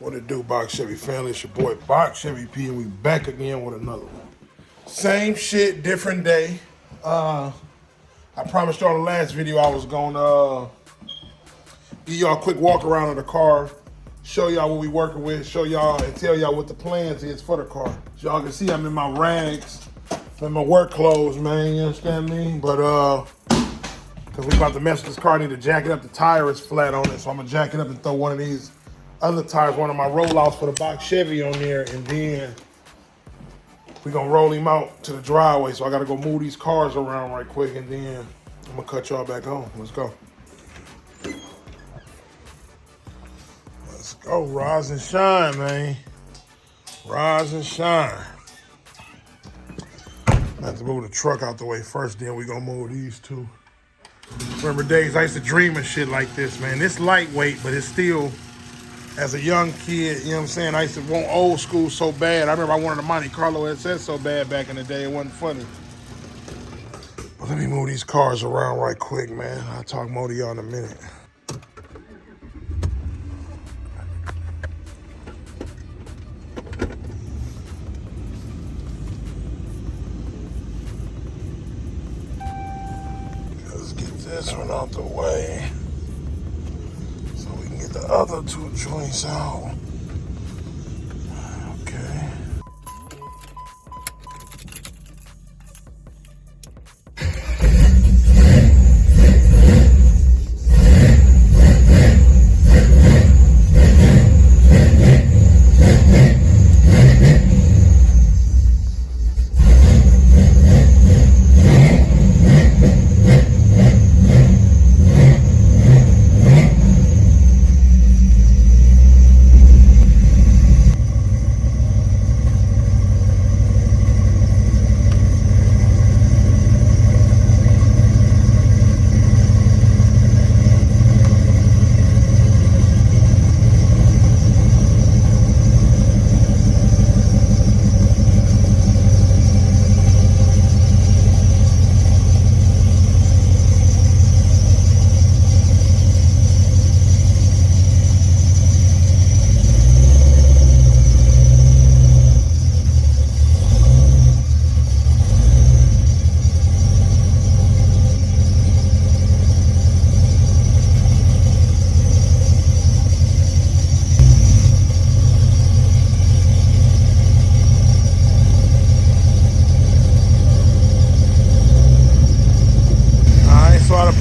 What it do, Box Chevy family? It's your boy Box Chevy P, and we back again with another one. Same shit, different day. I promised y'all the last video I was gonna give y'all a quick walk around of the car, show y'all what we working with, show y'all and tell y'all what the plans is for the car. So y'all can see I'm in my rags, in my work clothes, man. You understand me? But cause we about to mess with this car, I need to jack it up. The tire is flat on it, so I'm gonna jack it up and throw one of these other tires, one of my rollouts for the Box Chevy on there, and then we're gonna roll him out to the driveway. So I gotta go move these cars around right quick, and then I'm gonna cut y'all back on. Let's go. Let's go, rise and shine, man. Rise and shine. I have to move the truck out the way first, then we gonna move these two. Remember days I used to dream of shit like this, man. It's lightweight, but it's still, as a young kid, you know what I'm saying, I used to want old school so bad. I remember I wanted a Monte Ss so bad back in the day, it wasn't funny. But let me move these cars around right quick, man. I'll talk more to y'all in a minute. Let's get this one out the way so we can get the other two joints out. Okay.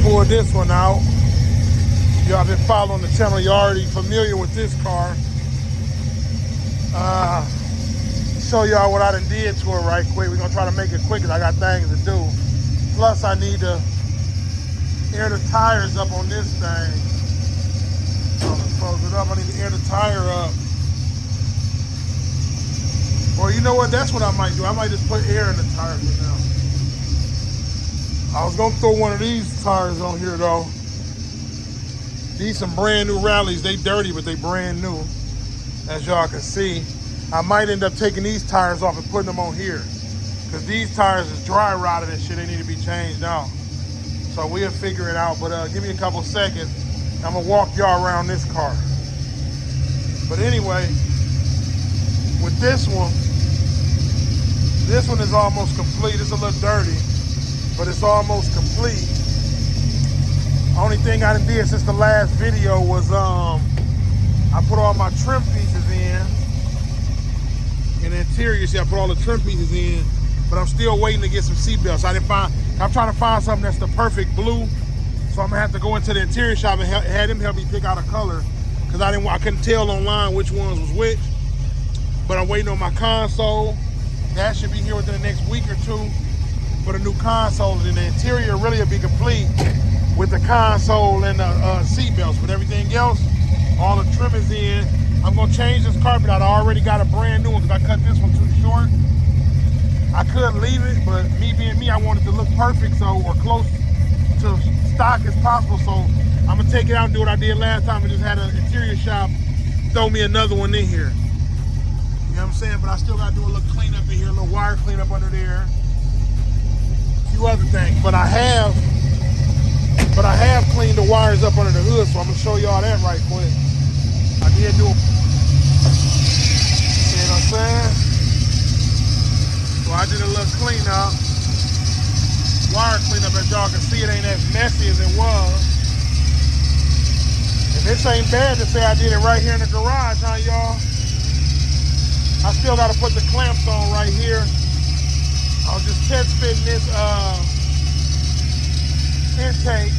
Pull this one out. Y'all been following the channel, you're already familiar with this car. Show y'all what I done did to it right quick. We're gonna try to make it quick because I got things to do. Plus I need to air the tires up on this thing. So let's close it up. I need to air the tire up. Or you know what, that's what I might do. I might just put air in the tires for now. I was gonna throw one of these tires on here though. These some brand new rallies. They dirty, but they brand new. As y'all can see, I might end up taking these tires off and putting them on here. Cause these tires is dry rotted and shit. They need to be changed out. So we'll figure it out. But give me a couple seconds. I'm gonna walk y'all around this car. But anyway, with this one is almost complete. It's a little dirty, but it's almost complete. Only thing I done did since the last video was I put all my trim pieces in the interior. See, I put all the trim pieces in, but I'm still waiting to get some seat belts. I'm trying to find something that's the perfect blue, so I'm gonna have to go into the interior shop and have them help me pick out a color, because I couldn't tell online which ones was which. But I'm waiting on my console. That should be here within the next week or two for the new consoles, and the interior really will be complete with the console and the seat belts. But everything else, all the trim is in. I'm gonna change this carpet out. I already got a brand new one because I cut this one too short. I could leave it, but me being me, I want it to look perfect, so, or close to stock as possible. So I'm gonna take it out and do what I did last time and just had an interior shop throw me another one in here. You know what I'm saying? But I still gotta do a little cleanup in here, a little wire cleanup under there, a few other things. But I have cleaned the wires up under the hood, so I'm gonna show y'all that right quick. I did do hopefully it ain't as messy as it was. And this ain't bad to say I did it right here in the garage, huh, y'all? I still got to put the clamps on right here. I was just test fitting this intake.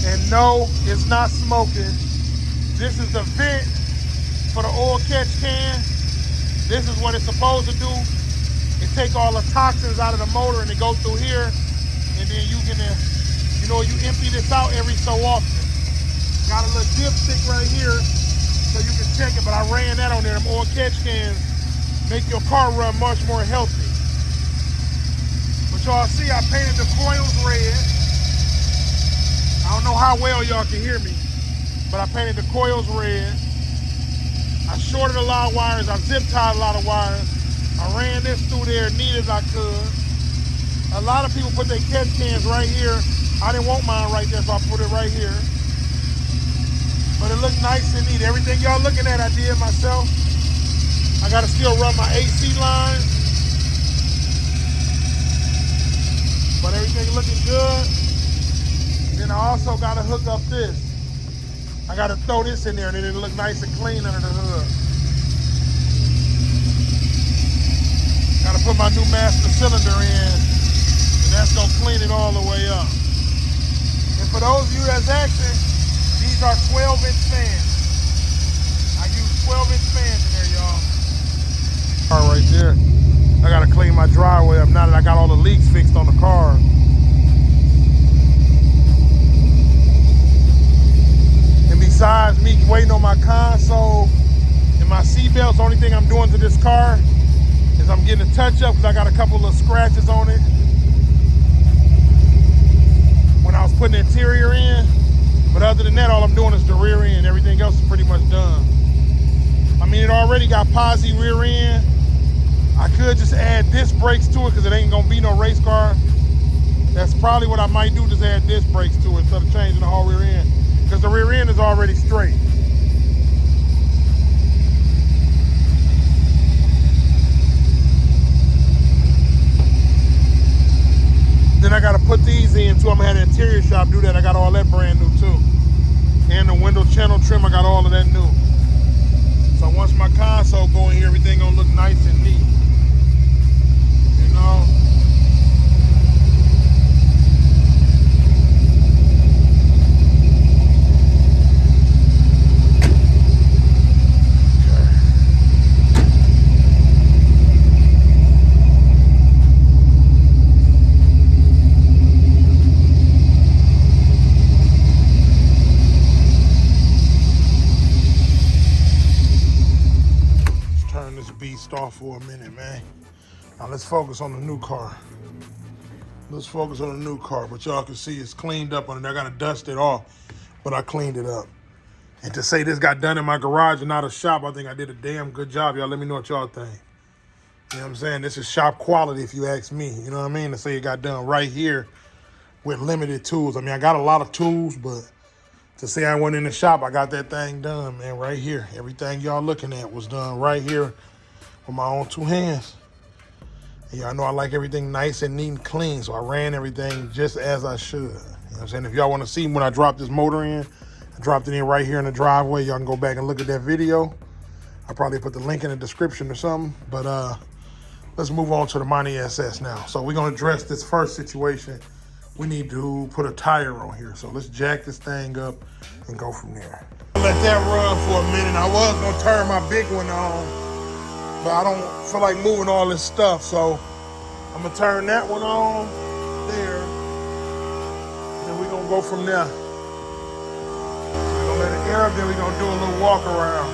And no, it's not smoking. This is the vent for the oil catch can. This is what it's supposed to do. It take all the toxins out of the motor and it goes through here. And then you can, you empty this out every so often. Got a little dipstick right here so you can check it, but I ran that on there. Them oil catch cans make your car run much more healthy. But y'all see, I painted the coils red. I don't know how well y'all can hear me, but I painted the coils red. I shorted a lot of wires. I zip tied a lot of wires. I ran this through there neat as I could. A lot of people put their catch cans right here. I didn't want mine right there, so I put it right here. But it looked nice and neat. Everything y'all looking at, I did myself. I gotta still run my AC line. But everything looking good. Then I also gotta hook up this. I gotta throw this in there and then it'll look nice and clean under the hood. Gotta put my new master cylinder in, and that's gonna clean it all the way up. And for those of you that's asking, these are 12-inch fans. I use 12-inch fans in there, y'all. All right there. I gotta clean my driveway up now that I got all the leaks fixed on the car. And besides me waiting on my console and my seatbelts, the only thing I'm doing to this car is I'm getting a touch up because I got a couple of scratches on it when I was putting the interior in. But other than that, all I'm doing is the rear end. Everything else is pretty much done. I mean, it already got posi rear end. I could just add disc brakes to it because it ain't gonna be no race car. That's probably what I might do, just add disc brakes to it instead of changing the whole rear end. Because the rear end is already straight. Then I gotta put these in too. I'm gonna have the interior shop do that. I got all that brand new too. And the window channel trim, I got all of that new. So once my console go in here, everything gonna look nice and neat. You know? Beast off for a minute, man. Now let's focus on the new car. Let's focus on the new car. But y'all can see it's cleaned up on it. I gotta dust it off, but I cleaned it up. And to say this got done in my garage and not a shop, I think I did a damn good job. Y'all let me know what y'all think. You know what I'm saying? This is shop quality if you ask me. You know what I mean? To say it got done right here with limited tools. I mean, I got a lot of tools, but to say I went in the shop, I got that thing done, man, right here. Everything y'all looking at was done right here with my own two hands. And y'all know I like everything nice and neat and clean, so I ran everything just as I should. You know what I'm saying? If y'all want to see when I dropped this motor in, I dropped it in right here in the driveway. Y'all can go back and look at that video. I'll probably put the link in the description or something. But let's move on to the Monte Ss now. So we're gonna address this first situation. We need to put a tire on here. So let's jack this thing up and go from there. Let that run for a minute. I was gonna turn my big one on, but I don't feel like moving all this stuff, so I'm gonna turn that one on there, and then we're gonna go from there. So we're gonna let it air up, then we're gonna do a little walk around.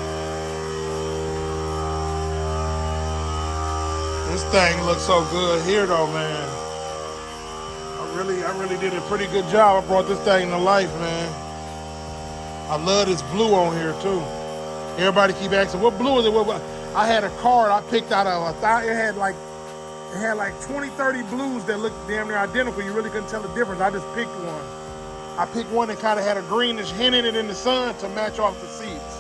This thing looks so good here though, man. I really did a pretty good job. I brought this thing to life, man. I love this blue on here too. Everybody keep asking, what blue is it? What? I had a card I picked out of it had like 20, 30 blues that looked damn near identical. You really couldn't tell the difference. I just picked one. I picked one that kind of had a greenish hint in it in the sun to match off the seats.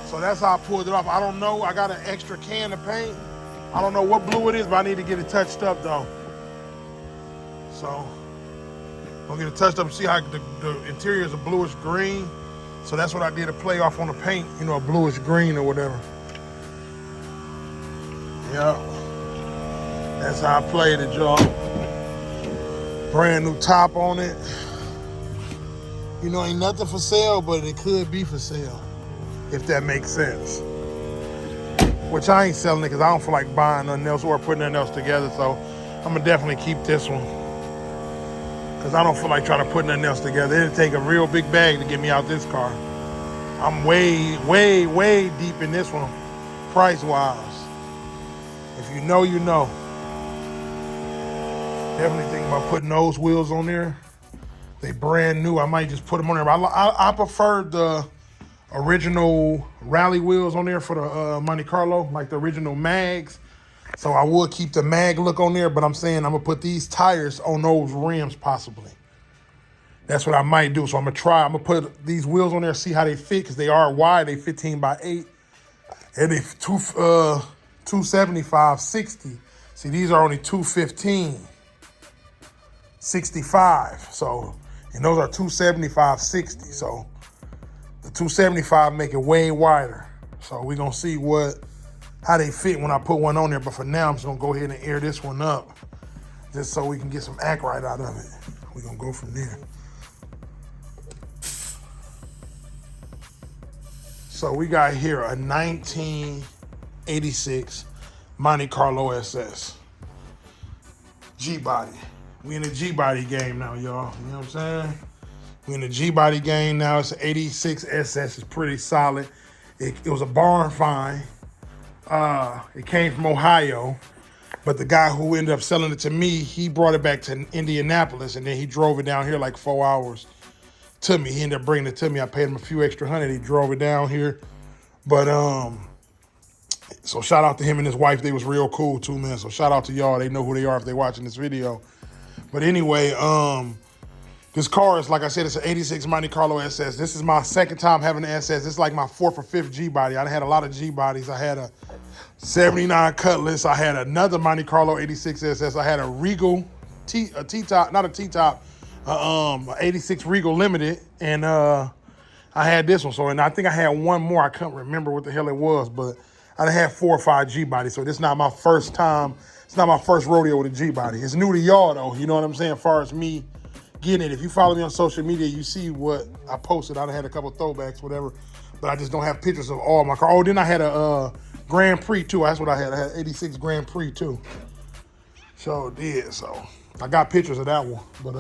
So that's how I pulled it off. I don't know. I got an extra can of paint. I don't know what blue it is, but I need to get it touched up though. So I'm gonna get it touched up and see how the interior is a bluish green. So that's what I did to play off on the paint, you know, a bluish green or whatever. Yeah. That's how I played it, y'all. Brand new top on it. You know, ain't nothing for sale, but it could be for sale, if that makes sense. Which I ain't selling it because I don't feel like buying nothing else or putting nothing else together. So I'm gonna definitely keep this one because I don't feel like trying to put nothing else together. It'll take a real big bag to get me out this car. I'm way, way, way deep in this one, price-wise. If you know, you know. Definitely thinking about putting those wheels on there. They brand new. I might just put them on there. I prefer the original rally wheels on there for the Monte Carlo, like the original mags. So I would keep the mag look on there, but I'm saying I'm gonna put these tires on those rims possibly. That's what I might do. So I'm gonna try. I'm gonna put these wheels on there, see how they fit, because they are wide. They 15x8, and they 275 60. See, these are only 215 65. So, and those are 275 60. So the 275 make it way wider. So we're gonna see how they fit when I put one on there. But for now, I'm just gonna go ahead and air this one up just so we can get some act right out of it. We're gonna go from there. So we got here a 1986 Monte Carlo SS G-body. We in the G-body game now, y'all. You know what I'm saying? We in the G-body game now. It's an 86 SS. It's pretty solid. It was a barn find. It came from Ohio, but the guy who ended up selling it to me, he brought it back to Indianapolis, and then he drove it down here like 4 hours to me. He ended up bringing it to me. I paid him a few extra $100. He drove it down here. But so shout out to him and his wife. They was real cool too, man. So shout out to y'all. They know who they are if they're watching this video. But anyway, this car is, like I said, it's an 86 Monte Carlo SS. This is my second time having an SS. This is like my 4th or 5th G-body. I had a lot of G-bodies. I had a 79 Cutlass. I had another Monte Carlo 86 SS. I had a Regal a T-top, not a T-top, 86 Regal Limited, and I had this one. So, and I think I had one more. I can't remember what the hell it was, but I had 4 or 5 G-bodies. So this is not my first time. It's not my first rodeo with a G-body. It's new to y'all, though. You know what I'm saying? As far as me getting it. If you follow me on social media, you see what I posted. I had a couple throwbacks, whatever, but I just don't have pictures of all my cars. Oh, then I had a Grand Prix, too. That's what I had. I had 86 Grand Prix, too. So, did. So, I got pictures of that one. But,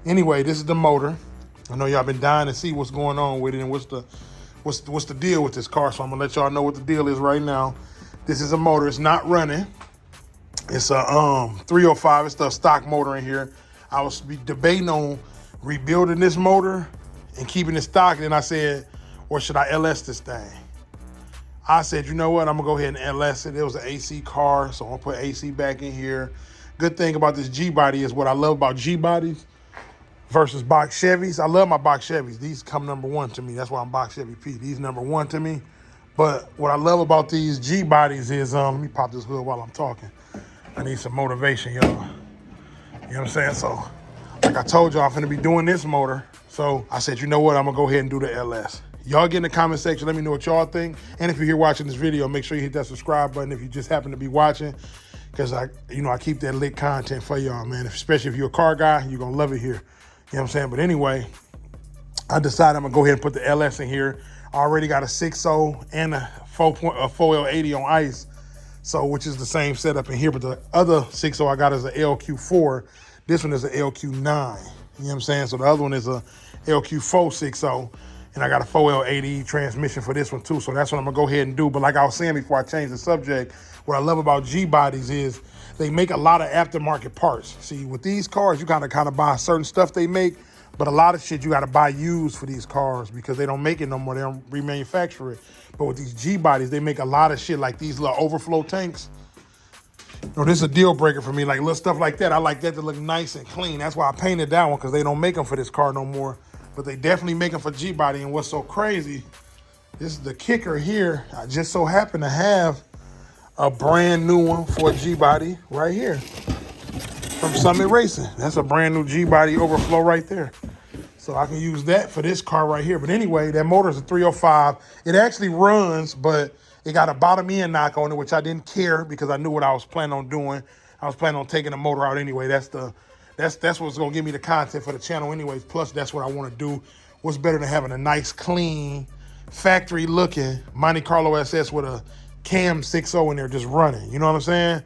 anyway, this is the motor. I know y'all been dying to see what's going on with it and what's the deal with this car. So, I'm going to let y'all know what the deal is right now. This is a motor. It's not running. It's a 305. It's the stock motor in here. I was debating on rebuilding this motor and keeping it stock. And then I said, or should I LS this thing? I said, you know what? I'm going to go ahead and LS it. It was an AC car, so I'm going to put AC back in here. Good thing about this G-body is what I love about G-bodies versus box Chevys. I love my box Chevys. These come number 1 to me. That's why I'm box Chevy P. These number 1 to me. But what I love about these G-bodies is, let me pop this hood while I'm talking. I need some motivation, y'all. You know what I'm saying? So, like I told y'all, I'm finna be doing this motor. So I said, you know what? I'm gonna go ahead and do the LS. Y'all get in the comment section. Let me know what y'all think. And if you're here watching this video, make sure you hit that subscribe button if you just happen to be watching. Because I keep that lit content for y'all, man. Especially if you're a car guy, you're gonna love it here. You know what I'm saying? But anyway, I decided I'm gonna go ahead and put the LS in here. I already got a 6.0 and a 4L80 on ice. So, which is the same setup in here, but the other 6.0 I got is a LQ4. This one is a LQ9. You know what I'm saying? So the other one is a LQ4 6.0, and I got a 4L80 transmission for this one too. So that's what I'm gonna go ahead and do. But like I was saying before I change the subject, what I love about G-bodies is they make a lot of aftermarket parts. See, with these cars, you gotta kind of buy certain stuff they make, but a lot of shit you gotta buy used for these cars because they don't make it no more. They don't remanufacture it. But with these G-bodies, they make a lot of shit like these little overflow tanks. You know, this is a deal breaker for me. Like little stuff like that, I like that to look nice and clean. That's why I painted that one, because they don't make them for this car no more. But they definitely make them for G-body. And what's so crazy, This is the kicker here. I just so happen to have a brand new one for a G-body right here from Summit Racing. That's a brand new G-body overflow right there. So I can use that for this car right here. But anyway, that motor is a 305. It actually runs, but it got a bottom end knock on it, which I didn't care because I knew what I was planning on doing. I was planning on taking the motor out anyway. That's what's gonna give me the content for the channel anyways. Plus, that's what I want to do. What's better than having a nice, clean, factory-looking Monte Carlo SS with a cam 6.0 in there just running? You know what I'm saying?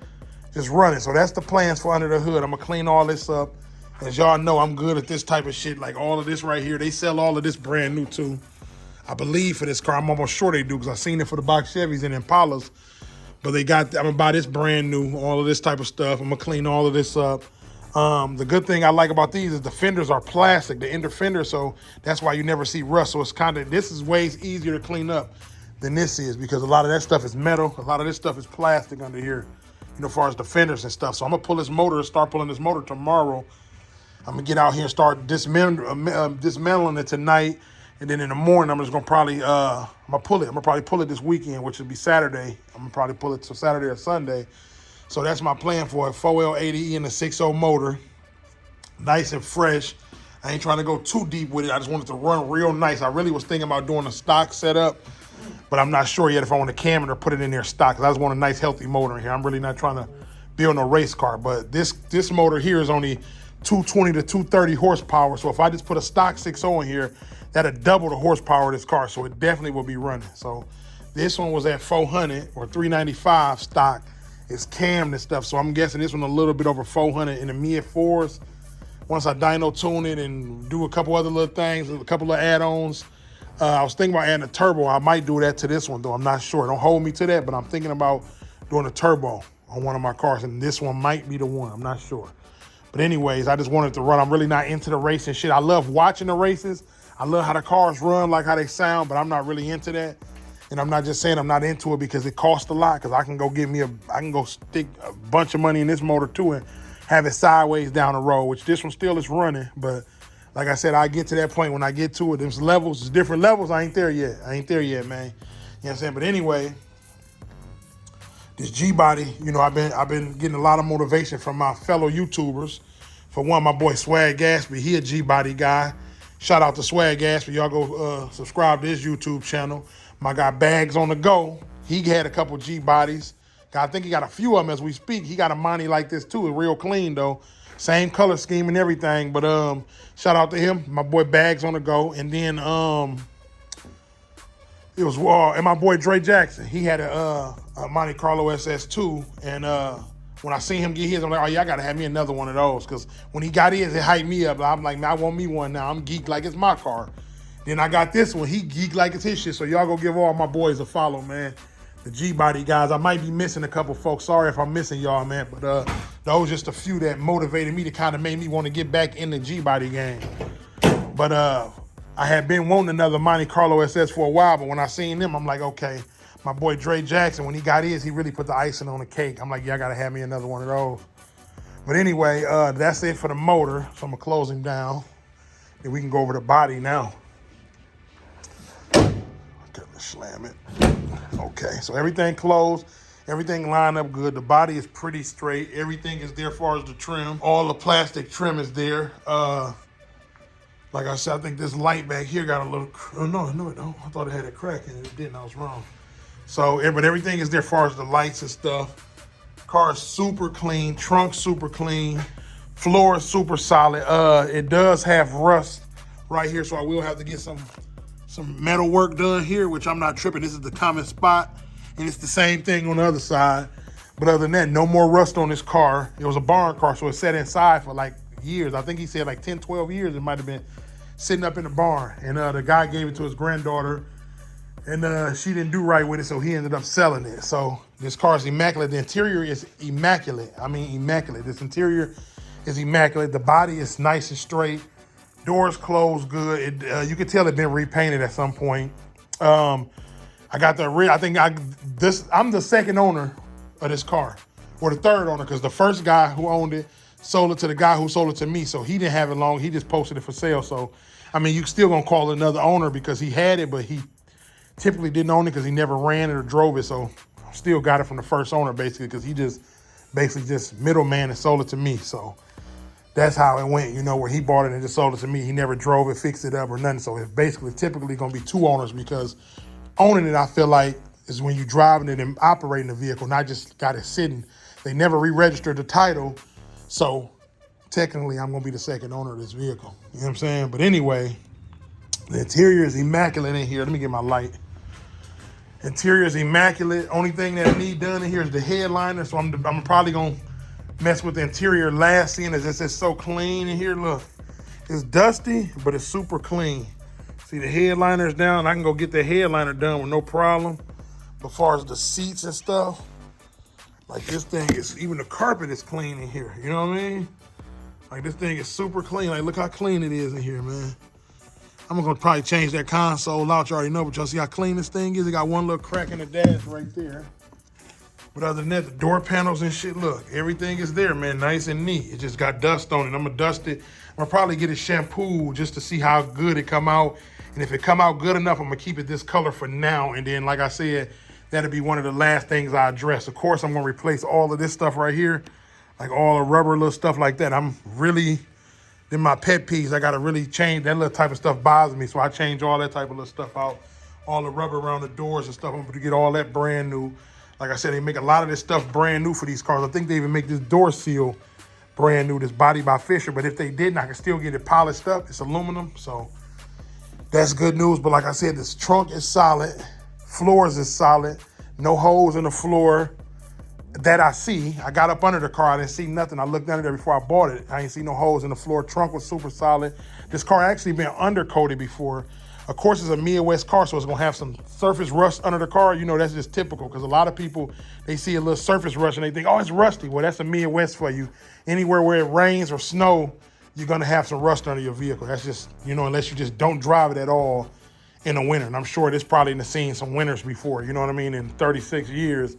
Just running. So that's the plans for under the hood. I'm gonna clean all this up. As y'all know, I'm good at this type of shit. Like all of this right here, they sell all of this brand new too. I believe for this car, I'm almost sure they do because I've seen it for the box Chevys and Impalas. But I'm gonna buy this brand new, all of this type of stuff. I'm gonna clean all of this up. The good thing I like about these is the fenders are plastic, the inner fenders, so that's why you never see rust. So it's this is way easier to clean up than this is because a lot of that stuff is metal. A lot of this stuff is plastic under here, as far as the fenders and stuff. So I'm gonna pull this motor, start pulling this motor tomorrow. I'm gonna get out here and start dismantling it tonight, and then in the morning I'm just gonna probably I'm gonna pull it. I'm gonna probably pull it this weekend, which will be Saturday. I'm gonna probably pull it to Saturday or Sunday. So that's my plan for a 4L80E and a 6.0 motor, nice and fresh. I ain't trying to go too deep with it. I just want it to run real nice. I really was thinking about doing a stock setup, but I'm not sure yet if I want to cam it or put it in there stock. Cause I just want a nice healthy motor in here. I'm really not trying to build no race car, but this motor here is only 220 to 230 horsepower. So if I just put a stock 6.0 in here, that'll double the horsepower of this car. So it definitely will be running. So this one was at 400 or 395 stock. It's cammed and stuff. So I'm guessing this one a little bit over 400 in the mid fours. Once I dyno tune it and do a couple other little things, a couple of add-ons. I was thinking about adding a turbo. I might do that to this one though. I'm not sure. Don't hold me to that, but I'm thinking about doing a turbo on one of my cars. And this one might be the one. I'm not sure. But anyways, I just wanted to run. I'm really not into the racing shit. I love watching the races. I love how the cars run, like how they sound, but I'm not really into that. And I'm not just saying I'm not into it because it costs a lot, because I can go stick a bunch of money in this motor too and have it sideways down the road, which this one still is running. But like I said, I get to that point when I get to it. There's levels, there's different levels. I ain't there yet, man. You know what I'm saying? But anyway, this G-body, I've been getting a lot of motivation from my fellow YouTubers. For one, my boy Swag Gatsby, he a G-body guy. Shout out to Swag Gatsby. Y'all go subscribe to his YouTube channel. My guy Bags on the Go, he had a couple G-bodies. I think he got a few of them as we speak. He got a Monte like this too, real clean though. Same color scheme and everything. But shout out to him, my boy Bags on the Go. And then it was and my boy Dre Jackson. He had a Monte Carlo SS2, and when I seen him get his, I'm like, oh yeah, I gotta have me another one of those. Cause when he got his, it hyped me up. I'm like, man, I want me one now. I'm geeked like it's my car. Then I got this one. He geeked like it's his shit. So y'all go give all my boys a follow, man. The G-body guys. I might be missing a couple folks. Sorry if I'm missing y'all, man. But those just a few that motivated me to kind of made me want to get back in the G-body game. But I had been wanting another Monte Carlo SS for a while, but when I seen them, I'm like, okay. My boy Dre Jackson, when he got his, he really put the icing on the cake. I'm like, yeah, I gotta have me another one of those. But anyway, that's it for the motor. So I'm gonna close him down. Then we can go over the body now. Okay, let's slam it. Okay, so everything closed. Everything lined up good. The body is pretty straight. Everything is there as far as the trim. All the plastic trim is there. Like I said, I think this light back here got a little, oh no, it don't. I thought it had a crack in it. It didn't, I was wrong. So, but everything is there as far as the lights and stuff. Car is super clean, trunk super clean, floor is super solid. It does have rust right here, so I will have to get some metal work done here, which I'm not tripping. This is the common spot, and it's the same thing on the other side. But other than that, no more rust on this car. It was a barn car, so it sat inside for like years. I think he said like 10, 12 years it might have been sitting up in the barn. And the guy gave it to his granddaughter, and she didn't do right with it, so he ended up selling it. So this car is immaculate. The interior is immaculate. I mean, immaculate. This interior is immaculate. The body is nice and straight. Doors closed good. You can tell it's been repainted at some point. I got the rear. I think I'm the second owner of this car, or the third owner, because the first guy who owned it sold it to the guy who sold it to me. So he didn't have it long. He just posted it for sale. So, I mean, you still gonna call it another owner because he had it, but he typically didn't own it because he never ran it or drove it. So still got it from the first owner basically because he just basically just middleman and sold it to me. So that's how it went, you know, where he bought it and just sold it to me. He never drove it, fixed it up or nothing. So it's basically typically going to be two owners because owning it, I feel like, is when you driving it and operating the vehicle, not just got it sitting. They never re-registered the title. So technically, I'm going to be the second owner of this vehicle. You know what I'm saying? But anyway, the interior is immaculate in here. Let me get my light. Interior is immaculate. Only thing that I need done in here is the headliner. So I'm probably going to mess with the interior last, seeing as it's just so clean in here. Look, it's dusty, but it's super clean. See, the headliner is down. I can go get the headliner done with no problem. As far as the seats and stuff, like this thing is, even the carpet is clean in here. You know what I mean? Like this thing is super clean. Like look how clean it is in here, man. I'm gonna probably change that console out. You already know, but y'all see how clean this thing is? It got one little crack in the dash right there. But other than that, the door panels and shit, look, everything is there, man, nice and neat. It just got dust on it. I'm gonna dust it. I'm gonna probably get it shampooed just to see how good it come out. And if it come out good enough, I'm gonna keep it this color for now. And then, like I said, that'll be one of the last things I address. Of course, I'm gonna replace all of this stuff right here, like all the rubber little stuff like that. Then my pet peeves, I gotta really change. That little type of stuff bothers me, so I change all that type of little stuff out. All the rubber around the doors and stuff, I'm gonna get all that brand new. Like I said, they make a lot of this stuff brand new for these cars. I think they even make this door seal brand new, this body by Fisher, but if they didn't, I can still get it polished up. It's aluminum, so that's good news. But like I said, this trunk is solid, floors is solid, no holes in the floor that I see. I got up under the car, I didn't see nothing. I looked under there before I bought it. I ain't see no holes in the floor. Trunk was super solid. This car actually been undercoated before. Of course, it's a Midwest car, so it's gonna have some surface rust under the car. You know, that's just typical because a lot of people, they see a little surface rust and they think, oh, it's rusty. Well, that's a Midwest for you. Anywhere where it rains or snow, you're gonna have some rust under your vehicle. That's just, you know, unless you just don't drive it at all in the winter. And I'm sure this probably done seen some winters before, you know what I mean? In 36 years,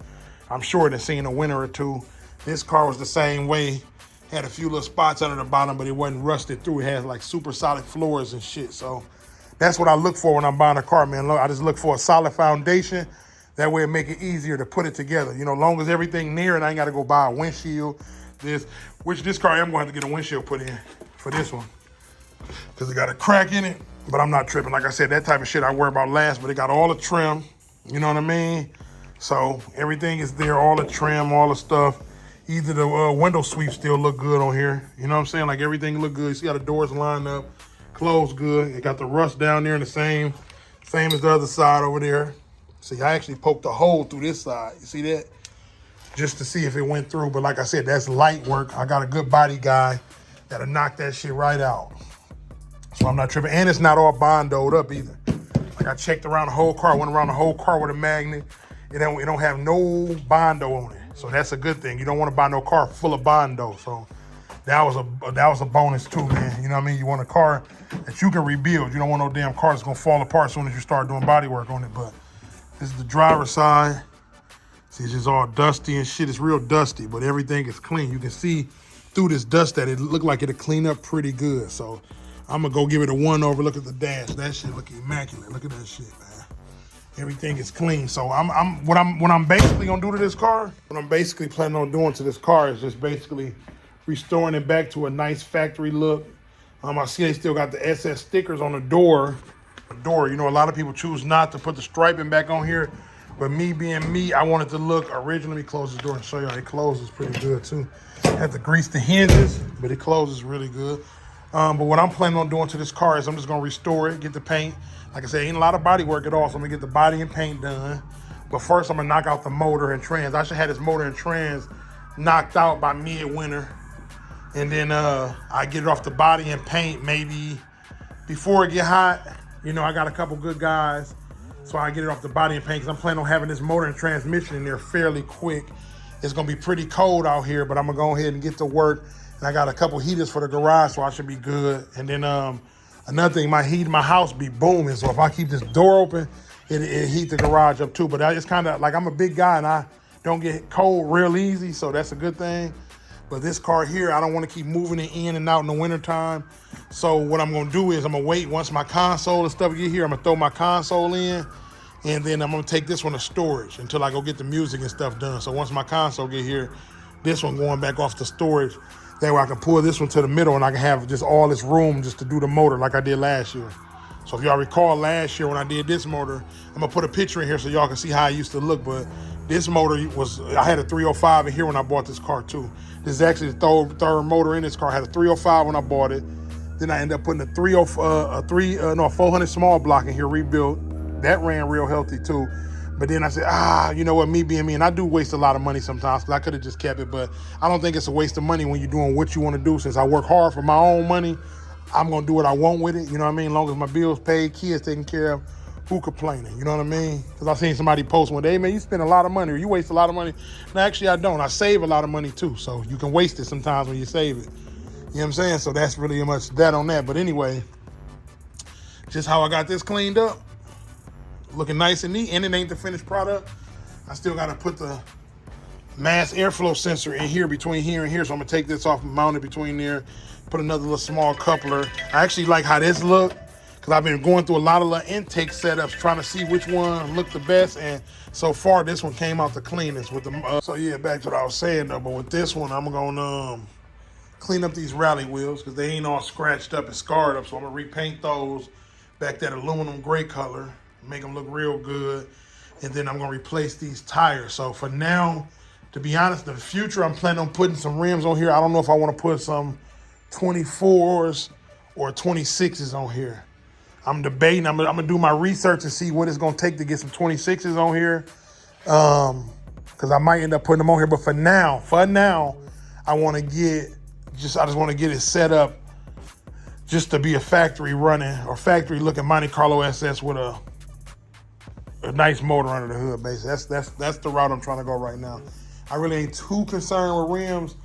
I'm sure it has seen a winter or two. This car was the same way. Had a few little spots under the bottom, but it wasn't rusted through. It has like super solid floors and shit. So that's what I look for when I'm buying a car, man. I just look for a solid foundation. That way it make it easier to put it together. You know, long as everything near it, I ain't got to go buy a windshield. This car, I'm going to have to get a windshield put in for this one because it got a crack in it, but I'm not tripping. Like I said, that type of shit I worry about last, but it got all the trim, you know what I mean? So everything is there, all the trim, all the stuff. Either the window sweep still look good on here. You know what I'm saying? Like everything look good. You see how the doors lined up, closed good. It got the rust down there in the same as the other side over there. See, I actually poked a hole through this side. You see that? Just to see if it went through. But like I said, that's light work. I got a good body guy that'll knock that shit right out. So I'm not tripping. And it's not all bondoed up either. Like I checked around the whole car, went around the whole car with a magnet. It don't have no bondo on it. So that's a good thing. You don't want to buy no car full of bondo. So that was a bonus too, man. You know what I mean? You want a car that you can rebuild. You don't want no damn car that's gonna fall apart as soon as you start doing body work on it. But this is the driver's side. See, it's just all dusty and shit. It's real dusty, but everything is clean. You can see through this dust that it looked like it'll clean up pretty good. So I'm gonna go give it a one over. Look at the dash. That shit look immaculate. Look at that shit, man. Everything is clean. So what I'm basically gonna do to this car, what I'm basically planning on doing to this car is just basically restoring it back to a nice factory look. I see they still got the SS stickers on the door. You know, a lot of people choose not to put the striping back on here, but me being me, I wanted to look original. Let me close the door and show y'all. It closes pretty good too. Have to grease the hinges, but it closes really good. But what I'm planning on doing to this car is I'm just gonna restore it, get the paint. Like I said, ain't a lot of body work at all, so I'm gonna get the body and paint done. But first, I'm gonna knock out the motor and trans. I should have this motor and trans knocked out by midwinter. And then I get it off the body and paint maybe before it get hot. You know, I got a couple good guys, so I get it off the body and paint because I'm planning on having this motor and transmission in there fairly quick. It's gonna be pretty cold out here, but I'm gonna go ahead and get to work. And I got a couple heaters for the garage, so I should be good. And then another thing, my house be booming, so if I keep this door open, it heat the garage up too. But it's kind of like I'm a big guy and I don't get cold real easy, so that's a good thing. But this car here, I don't want to keep moving it in and out in the wintertime. So what I'm gonna do is I'm gonna wait once my console and stuff get here. I'm gonna throw my console in, And then I'm gonna take this one to storage until I go get the music and stuff done. So once my console get here, this one going back off to storage. That way I can pull this one to the middle and I can have just all this room just to do the motor like I did last year. So if y'all recall last year when I did this motor, I'm gonna put a picture in here so y'all can see how it used to look. But this motor was, I had a 305 in here when I bought this car too. This is actually the third motor in this car. I had a 305 when I bought it. Then I ended up putting a 400 small block in here, rebuilt. That ran real healthy too. But then I said, you know what, me being me, and I do waste a lot of money sometimes because I could have just kept it, but I don't think it's a waste of money when you're doing what you want to do. Since I work hard for my own money, I'm going to do what I want with it, you know what I mean? As long as my bills paid, kids taken care of, who complaining, you know what I mean? Because I seen somebody post one day, hey man, you spend a lot of money or you waste a lot of money. No, actually I don't. I save a lot of money too, so you can waste it sometimes when you save it. You know what I'm saying? So that's really much that on that. But anyway, just how I got this cleaned up. Looking nice and neat, and it ain't the finished product. I still gotta put the mass airflow sensor in here between here and here. So I'm gonna take this off and mount it between there, put another little small coupler. I actually like how this look because I've been going through a lot of little intake setups trying to see which one looked the best, and so far this one came out the cleanest with the so yeah, back to what I was saying though, but with this one I'm gonna clean up these rally wheels because they ain't all scratched up and scarred up, so I'm gonna repaint those back that aluminum gray color, make them look real good, and then I'm gonna replace these tires. So for now, to be honest, in the future I'm planning on putting some rims on here. I don't know if I want to put some 24s or 26s on here. I'm debating. I'm gonna do my research and see what it's gonna take to get some 26s on here, because I might end up putting them on here. But for now, I want to get I just want to get it set up just to be a factory running or factory looking Monte Carlo SS with a nice motor under the hood, basically. That's the route I'm trying to go right now. I really ain't too concerned with rims,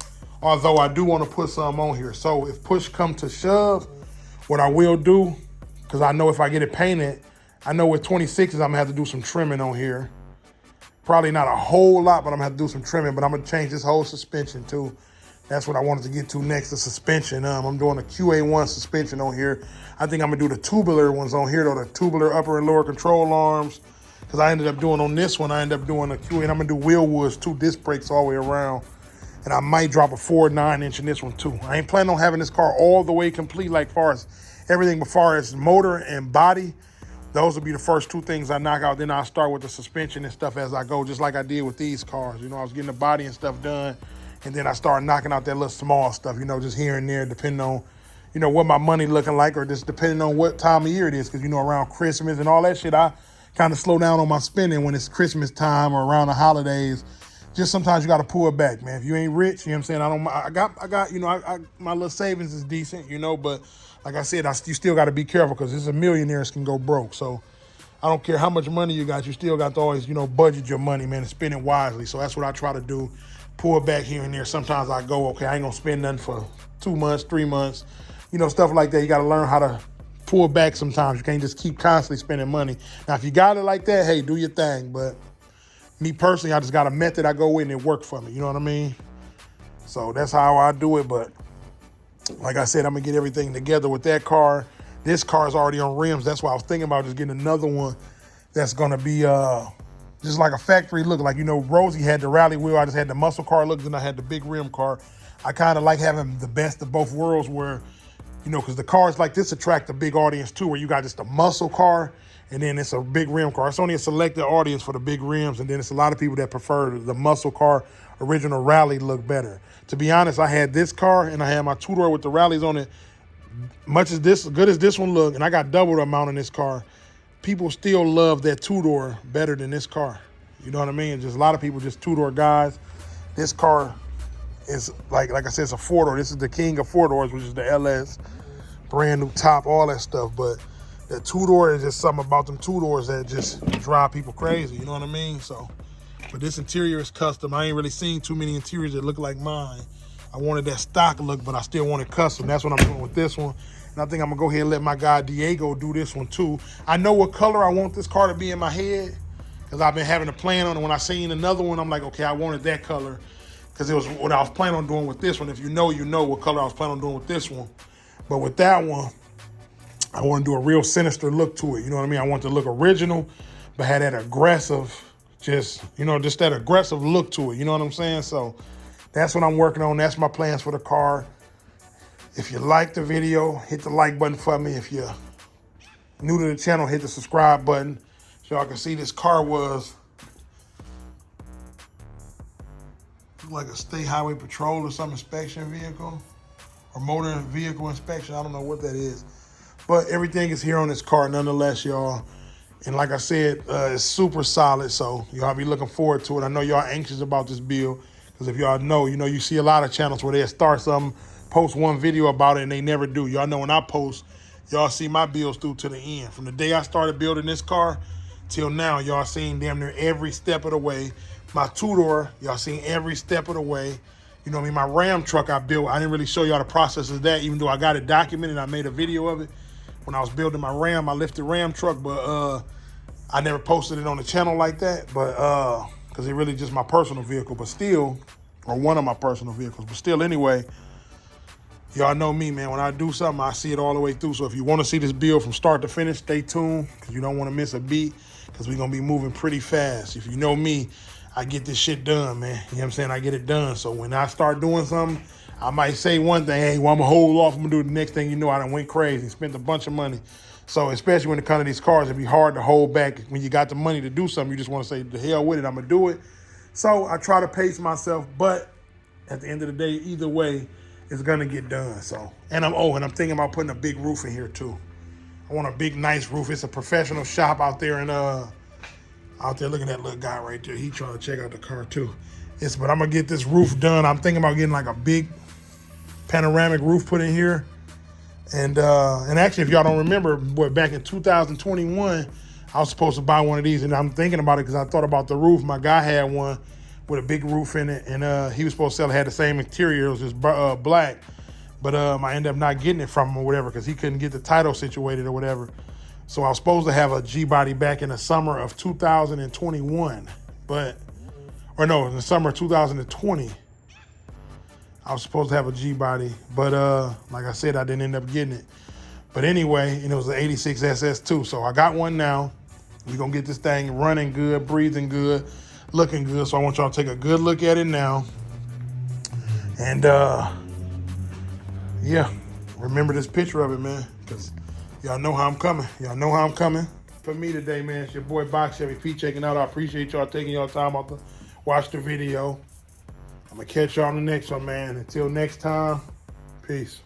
although I do want to put some on here. So if push come to shove, what I will do, because I know if I get it painted, I know with 26s I'm gonna have to do some trimming on here. Probably not a whole lot, but I'm gonna have to do some trimming. But I'm gonna change this whole suspension too. That's what I wanted to get to next, the suspension. I'm doing a QA1 suspension on here. I think I'm gonna do the tubular ones on here, though, the tubular upper and lower control arms. Because I ended up doing on this one, I ended up doing a QA, and I'm gonna do wheel woods, 2 disc brakes all the way around. And I might drop a 4 9-inch in this one too. I ain't planning on having this car all the way complete, like far as everything, but far as motor and body, those will be the first 2 things I knock out. Then I'll start with the suspension and stuff as I go, just like I did with these cars. You know, I was getting the body and stuff done, and then I started knocking out that little small stuff, you know, just here and there, depending on, you know, what my money looking like, or just depending on what time of year it is. Because, you know, around Christmas and all that shit, I kind of slow down on my spending when it's Christmas time or around the holidays. Just sometimes you got to pull it back, man. If you ain't rich, you know what I'm saying? I got, you know, my little savings is decent, you know, but like I said, you still got to be careful because there's a millionaires can go broke. So I don't care how much money you got, you still got to always, you know, budget your money, man, and spend it wisely. So that's what I try to do. Pull back here and there. Sometimes I go, okay, I ain't gonna spend nothing for 2 months, 3 months, you know, stuff like that. You got to learn how to pull back sometimes. You can't just keep constantly spending money. Now, if you got it like that, hey, do your thing. But me personally, I just got a method I go in and it worked for me. You know what I mean? So that's how I do it. But like I said, I'm gonna get everything together with that car. This car is already on rims. That's why I was thinking about just getting another one that's gonna be just like a factory look. Like, you know, Rosie had the rally wheel. I just had the muscle car look. Then I had the big rim car. I kind of like having the best of both worlds where, you know, because the cars like this attract a big audience too, where you got just a muscle car and then it's a big rim car. It's only a selected audience for the big rims, and then it's a lot of people that prefer the muscle car original rally look better. To be honest, I had this car and I had my 2-door with the rallies on it. Much as good as this one look, and I got double the amount in this car, people still love that 2-door better than this car. You know what I mean? Just a lot of people just 2-door guys. This car is like I said, it's a 4-door. This is the king of 4-doors, which is the LS, brand new top, all that stuff. But that 2-door is just something about them 2-doors that just drive people crazy. You know what I mean? So, but this interior is custom. I ain't really seen too many interiors that look like mine. I wanted that stock look, but I still want it custom. That's what I'm doing with this one. And I think I'm gonna go ahead and let my guy Diego do this one too. I know what color I want this car to be in my head, because I've been having a plan on it. When I seen another one, I'm like, okay, I wanted that color, because it was what I was planning on doing with this one. If you know, you know what color I was planning on doing with this one. But with that one, I want to do a real sinister look to it. You know what I mean? I want it to look original, but had that aggressive, just that aggressive look to it. You know what I'm saying? So that's what I'm working on. That's my plans for the car. If you like the video, hit the like button for me. If you're new to the channel, hit the subscribe button. So y'all can see this car was like a state highway patrol or some inspection vehicle or motor vehicle inspection. I don't know what that is, but everything is here on this car nonetheless, y'all. And like I said, it's super solid, so y'all be looking forward to it. I know y'all anxious about this build, because if y'all know, you see a lot of channels where they start something, post one video about it, and they never do. Y'all know when I post, y'all see my builds through to the end. From the day I started building this car till now, y'all seen damn near every step of the way. My two-door, y'all seen every step of the way. You know what I mean? My Ram truck I built, I didn't really show y'all the process of that, even though I got it documented. I made a video of it when I was building my Ram, my lifted Ram truck, but I never posted it on the channel like that, but because it really just my personal vehicle, but still, or one of my personal vehicles, but still anyway, y'all know me, man. When I do something, I see it all the way through. So if you want to see this build from start to finish, stay tuned, because you don't want to miss a beat, because we're going to be moving pretty fast. If you know me, I get this shit done, man. You know what I'm saying? I get it done. So when I start doing something, I might say one thing, hey, well, I'm going to hold off. I'm going to do the next thing. You know, I done went crazy, spent a bunch of money. So especially when it comes to these cars, it'd be hard to hold back. When you got the money to do something, you just want to say, the hell with it, I'm going to do it. So I try to pace myself, but at the end of the day, either way, it's going to get done. So, and I'm thinking about putting a big roof in here too. I want a big, nice roof. It's a professional shop out there in out there. Look at that little guy right there. He trying to check out the car too. But I'm gonna get this roof done. I'm thinking about getting like a big panoramic roof put in here. And actually, if y'all don't remember, back in 2021, I was supposed to buy one of these, and I'm thinking about it because I thought about the roof. My guy had one with a big roof in it, and he was supposed to sell it, had the same material, it was just black. But I ended up not getting it from him or whatever because he couldn't get the title situated or whatever. So I was supposed to have a G-body back in the summer of 2021, in the summer of 2020. I was supposed to have a G-body, but like I said, I didn't end up getting it. But anyway, and it was an 86 SS2, so I got one now. We're going to get this thing running good, breathing good, looking good. So I want y'all to take a good look at it now. And yeah, remember this picture of it, man, because y'all know how I'm coming. Y'all know how I'm coming. For me today, man, it's your boy Box Chevy P checking out. I appreciate y'all taking y'all time out to watch the video. I'm going to catch y'all on the next one, man. Until next time, peace.